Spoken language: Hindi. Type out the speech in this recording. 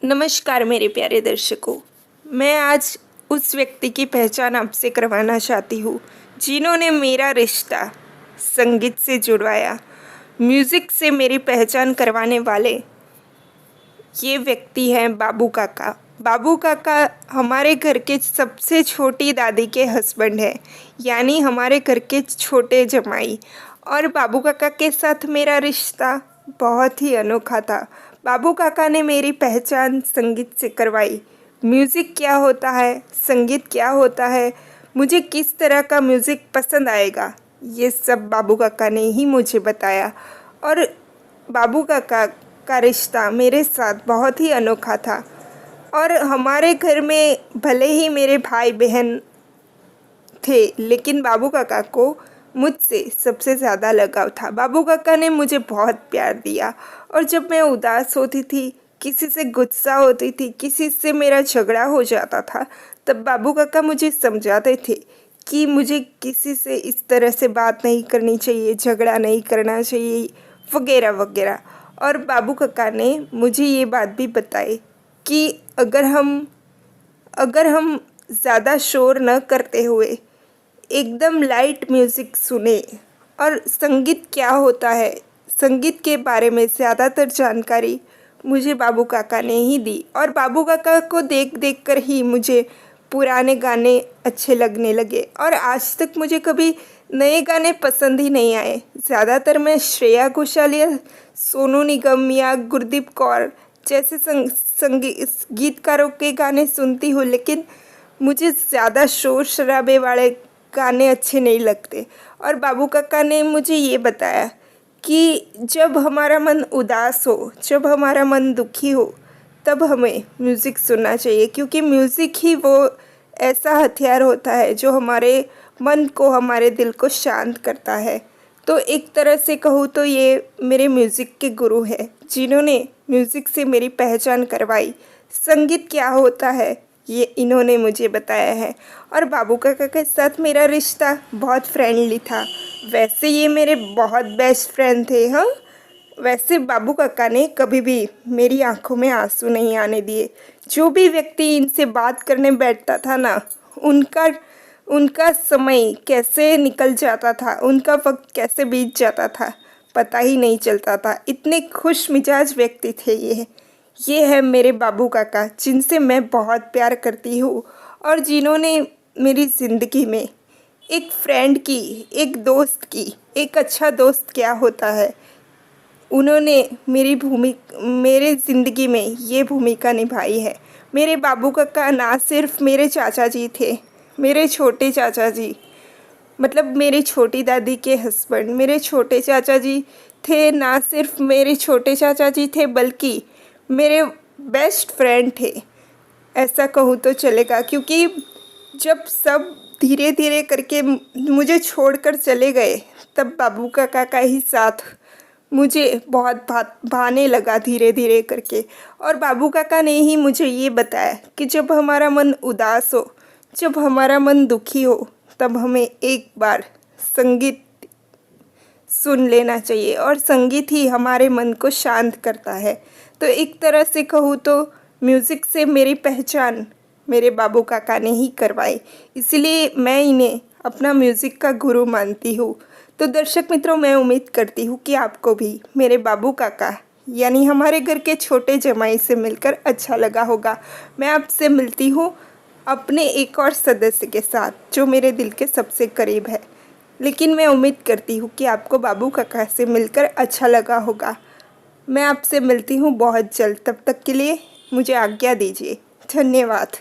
नमस्कार मेरे प्यारे दर्शकों। मैं आज उस व्यक्ति की पहचान आपसे करवाना चाहती हूँ जिन्होंने मेरा रिश्ता संगीत से जुड़वाया। म्यूज़िक से मेरी पहचान करवाने वाले ये व्यक्ति हैं बाबू काका। बाबू काका हमारे घर के सबसे छोटी दादी के हस्बैंड हैं, यानी हमारे घर के छोटे जमाई। और बाबू काका के साथ मेरा रिश्ता बहुत ही अनोखा था। बाबू काका ने मेरी पहचान संगीत से करवाई। म्यूज़िक क्या होता है, संगीत क्या होता है, मुझे किस तरह का म्यूज़िक पसंद आएगा, ये सब बाबू काका ने ही मुझे बताया। और बाबू काका का रिश्ता मेरे साथ बहुत ही अनोखा था। और हमारे घर में भले ही मेरे भाई बहन थे, लेकिन बाबू काका को मुझसे सबसे ज़्यादा लगाव था। बाबू काका ने मुझे बहुत प्यार दिया। और जब मैं उदास होती थी, किसी से गुस्सा होती थी, किसी से मेरा झगड़ा हो जाता था, तब बाबू काका मुझे समझाते थे कि मुझे किसी से इस तरह से बात नहीं करनी चाहिए, झगड़ा नहीं करना चाहिए, वगैरह वगैरह। और बाबू काका ने मुझे ये बात भी बताई कि अगर हम ज़्यादा शोर न करते हुए एकदम लाइट म्यूज़िक सुने। और संगीत क्या होता है, संगीत के बारे में ज़्यादातर जानकारी मुझे बाबू काका ने ही दी। और बाबू काका को देख देख कर ही मुझे पुराने गाने अच्छे लगने लगे। और आज तक मुझे कभी नए गाने पसंद ही नहीं आए। ज़्यादातर मैं श्रेया घोषाल या सोनू निगम या गुरदीप कौर जैसे गीतकारों के गाने सुनती हूँ, लेकिन मुझे ज़्यादा शोर शराबे वाले गाने अच्छे नहीं लगते। और बाबू काका ने मुझे ये बताया कि जब हमारा मन उदास हो, जब हमारा मन दुखी हो, तब हमें म्यूज़िक सुनना चाहिए, क्योंकि म्यूज़िक ही वो ऐसा हथियार होता है जो हमारे मन को, हमारे दिल को शांत करता है। तो एक तरह से कहूँ तो ये मेरे म्यूज़िक के गुरु हैं, जिन्होंने म्यूज़िक से मेरी पहचान करवाई। संगीत क्या होता है ये इन्होंने मुझे बताया है। और बाबू काका के साथ मेरा रिश्ता बहुत फ्रेंडली था। वैसे ये मेरे बहुत बेस्ट फ्रेंड थे। हाँ, वैसे बाबू काका ने कभी भी मेरी आंखों में आंसू नहीं आने दिए। जो भी व्यक्ति इनसे बात करने बैठता था ना, उनका समय कैसे निकल जाता था, उनका वक्त कैसे बीत जाता था, पता ही नहीं चलता था। इतने खुश मिजाज व्यक्ति थे ये है मेरे बाबू काका, जिनसे मैं बहुत प्यार करती हूँ। और जिन्होंने मेरी ज़िंदगी में एक फ्रेंड की, एक दोस्त की, एक अच्छा दोस्त क्या होता है, उन्होंने मेरे ज़िंदगी में ये भूमिका निभाई है। मेरे बाबू काका ना सिर्फ मेरे चाचा जी थे, मेरे छोटे चाचा जी, मतलब मेरी छोटी दादी के हस्बैंड मेरे छोटे चाचा जी थे। ना सिर्फ मेरे छोटे चाचा जी थे, बल्कि मेरे बेस्ट फ्रेंड थे, ऐसा कहूँ तो चलेगा। क्योंकि जब सब धीरे धीरे करके मुझे छोड़कर चले गए, तब बाबू काका का ही साथ मुझे बहुत भाने लगा धीरे धीरे करके। और बाबू काका ने ही मुझे ये बताया कि जब हमारा मन उदास हो, जब हमारा मन दुखी हो, तब हमें एक बार संगीत सुन लेना चाहिए। और संगीत ही हमारे मन को शांत करता है। तो एक तरह से कहूँ तो म्यूज़िक से मेरी पहचान मेरे बाबू काका ने ही करवाई, इसलिए मैं इन्हें अपना म्यूज़िक का गुरु मानती हूँ। तो दर्शक मित्रों, मैं उम्मीद करती हूँ कि आपको भी मेरे बाबू काका यानी हमारे घर के छोटे जमाई से मिलकर अच्छा लगा होगा। मैं आपसे मिलती हूँ अपने एक और सदस्य के साथ, जो मेरे दिल के सबसे करीब है। लेकिन मैं उम्मीद करती हूँ कि आपको बाबू काका से मिलकर अच्छा लगा होगा। मैं आपसे मिलती हूँ बहुत जल्द। तब तक के लिए मुझे आज्ञा दीजिए। धन्यवाद।